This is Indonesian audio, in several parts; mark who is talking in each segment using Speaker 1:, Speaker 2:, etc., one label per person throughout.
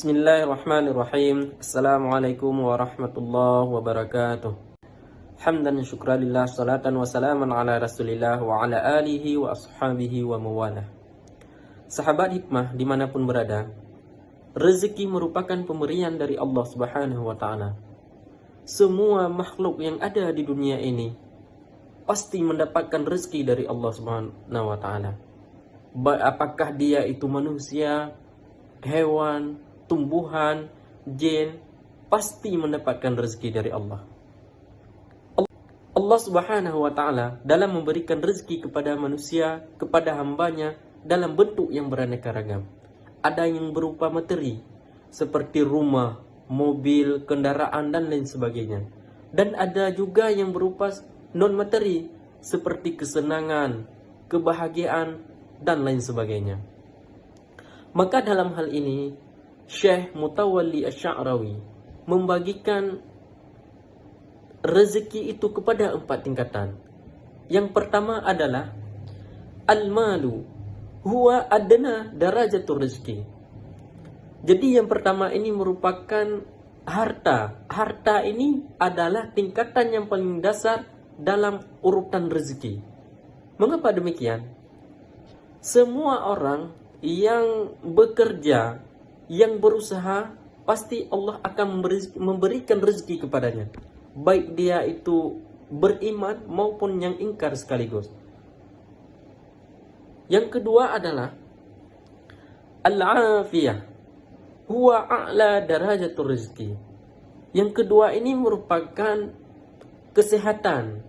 Speaker 1: Bismillahirrahmanirrahim. Assalamualaikum warahmatullahi wabarakatuh. Hamdan syukralillah, salatan wa salaman ala rasulillah wa ala alihi wa ashabihi wa mawalah. Sahabat hikmah dimanapun berada, rezeki merupakan pemberian dari Allah subhanahu wa ta'ala. Semua makhluk yang ada di dunia ini pasti mendapatkan rezeki dari Allah subhanahu wa ta'ala. Apakah dia itu manusia, hewan, tumbuhan, jin, pasti mendapatkan rezeki dari Allah. Allah subhanahu wa ta'ala dalam memberikan rezeki kepada manusia, kepada hambanya, dalam bentuk yang beraneka ragam. Ada yang berupa materi, seperti rumah, mobil, kendaraan, dan lain sebagainya. Dan ada juga yang berupa non-materi, seperti kesenangan, kebahagiaan, dan lain sebagainya. Maka dalam hal ini, Syekh Mutawalli Asy-Sya'rawi membagikan rezeki itu kepada 4 tingkatan. Yang pertama adalah al-malu huwa adna darajatur rezeki. Jadi yang pertama ini merupakan harta. Harta ini adalah tingkatan yang paling dasar dalam urutan rezeki. Mengapa demikian? Semua orang yang bekerja, yang berusaha, pasti Allah akan memberikan rezeki kepadanya. Baik dia itu beriman maupun yang ingkar sekaligus. Yang kedua adalah al-afiyah huwa a'la darajatur rizki. Yang kedua ini merupakan kesehatan.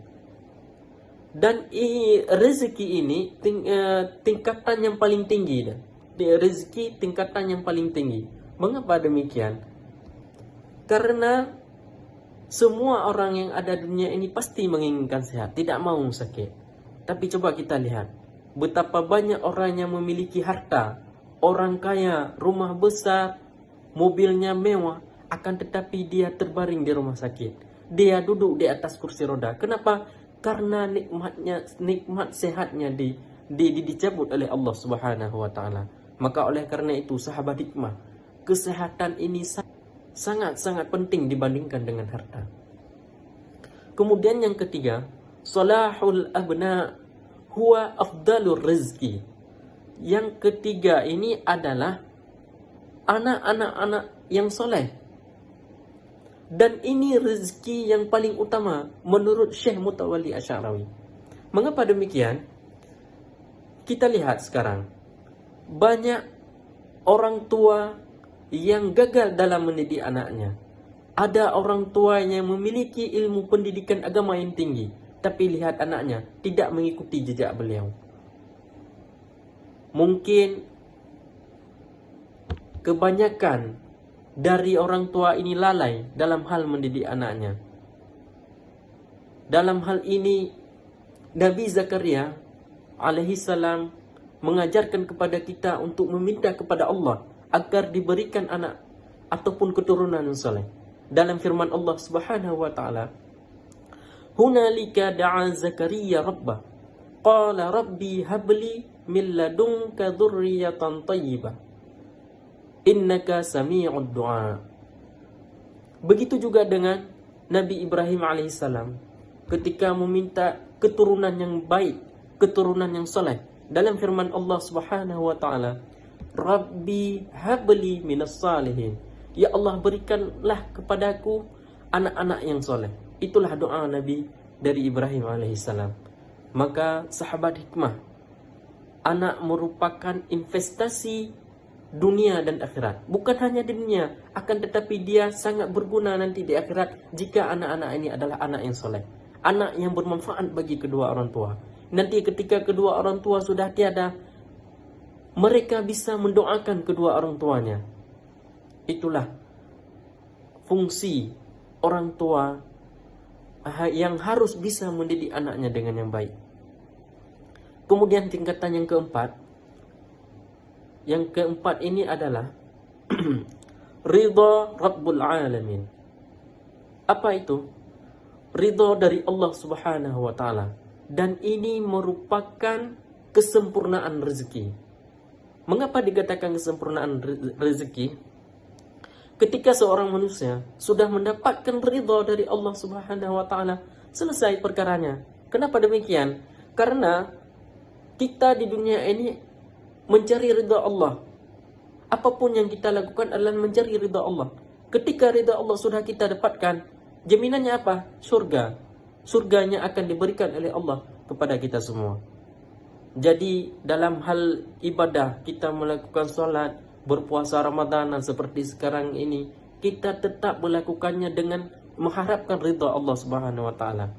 Speaker 1: Dan rezeki ini tingkatan yang paling tinggi. Rezeki tingkatan yang paling tinggi. Mengapa demikian? Karena semua orang yang ada di dunia ini pasti menginginkan sehat, tidak mau sakit. Tapi coba kita lihat betapa banyak orang yang memiliki harta, orang kaya, rumah besar, mobilnya mewah, akan tetapi dia terbaring di rumah sakit. Dia duduk di atas kursi roda. Kenapa? Karena nikmat sehatnya dicabut oleh Allah Subhanahu wa taala. Maka oleh karena itu sahabat hikmah, kesehatan ini sangat-sangat penting dibandingkan dengan harta. Kemudian yang ketiga, salahul abna huwa afdalur rizki. Yang ketiga ini adalah anak-anak yang soleh. Dan ini rezeki yang paling utama menurut Syekh Mutawalli Asy-Sya'rawi. Mengapa demikian? Kita lihat sekarang, banyak orang tua yang gagal dalam mendidik anaknya. Ada orang tua yang memiliki ilmu pendidikan agama yang tinggi, tapi lihat anaknya tidak mengikuti jejak beliau. Mungkin kebanyakan dari orang tua ini lalai dalam hal mendidik anaknya. Dalam hal ini, Nabi Zakaria alaihi salam mengajarkan kepada kita untuk meminta kepada Allah agar diberikan anak ataupun keturunan yang saleh. Dalam firman Allah Subhanahu wa taala, "Hunalika da'a Zakaria rabbah, qala rabbi habli min ladunka dzurriyyatan thayyibah. Innaka sami'ud du'a." Begitu juga dengan Nabi Ibrahim alaihissalam ketika meminta keturunan yang baik, keturunan yang soleh. Dalam firman Allah Subhanahu wa taala, "Rabbi habli minas salihin." Ya Allah, berikanlah kepadaku anak-anak yang soleh. Itulah doa Nabi dari Ibrahim alaihissalam. Maka sahabat hikmah, anak merupakan investasi dunia dan akhirat. Bukan hanya di dunia, akan tetapi dia sangat berguna nanti di akhirat jika anak-anak ini adalah anak yang soleh, anak yang bermanfaat bagi kedua orang tua. Nanti ketika kedua orang tua sudah tiada, mereka bisa mendoakan kedua orang tuanya. Itulah fungsi orang tua yang harus bisa mendidik anaknya dengan yang baik. Kemudian tingkatan yang keempat, ini adalah ridha Rabbul Alamin. Apa itu? Ridha dari Allah Subhanahu wa taala. Dan ini merupakan kesempurnaan rezeki. Mengapa dikatakan kesempurnaan rezeki? Ketika seorang manusia sudah mendapatkan ridha dari Allah Subhanahu wa taala, selesai perkaranya. Kenapa demikian? Karena kita di dunia ini mencari ridha Allah. Apapun yang kita lakukan adalah mencari ridha Allah. Ketika ridha Allah sudah kita dapatkan, jaminannya apa? Surga. Surganya akan diberikan oleh Allah kepada kita semua. Jadi dalam hal ibadah, kita melakukan sholat, berpuasa Ramadanan seperti sekarang ini, kita tetap melakukannya dengan mengharapkan ridha Allah Subhanahu wa taala.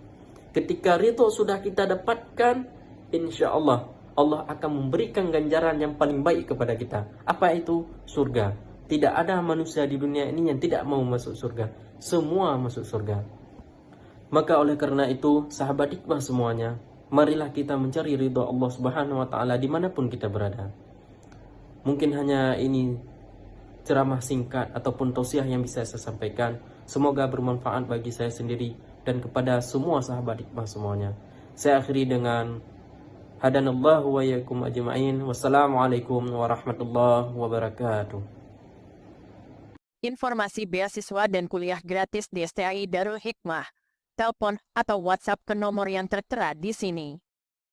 Speaker 1: Ketika ridha sudah kita dapatkan, insya Allah Allah akan memberikan ganjaran yang paling baik kepada kita. Apa itu? Surga. Tidak ada manusia di dunia ini yang tidak mau masuk surga. Semua masuk surga. Maka oleh karena itu, sahabat hikmah semuanya, marilah kita mencari ridha Allah Subhanahu wa taala dimanapun kita berada. Mungkin hanya ini ceramah singkat ataupun tausiah yang bisa saya sampaikan. Semoga bermanfaat bagi saya sendiri dan kepada semua sahabat hikmah semuanya. Saya akhiri dengan hadanallahu wa iyyakum ajma'in. Wassalamualaikum warahmatullahi wabarakatuh.
Speaker 2: Informasi beasiswa dan kuliah gratis di STAI Darul Hikmah. Telepon atau WhatsApp ke nomor yang tertera di sini.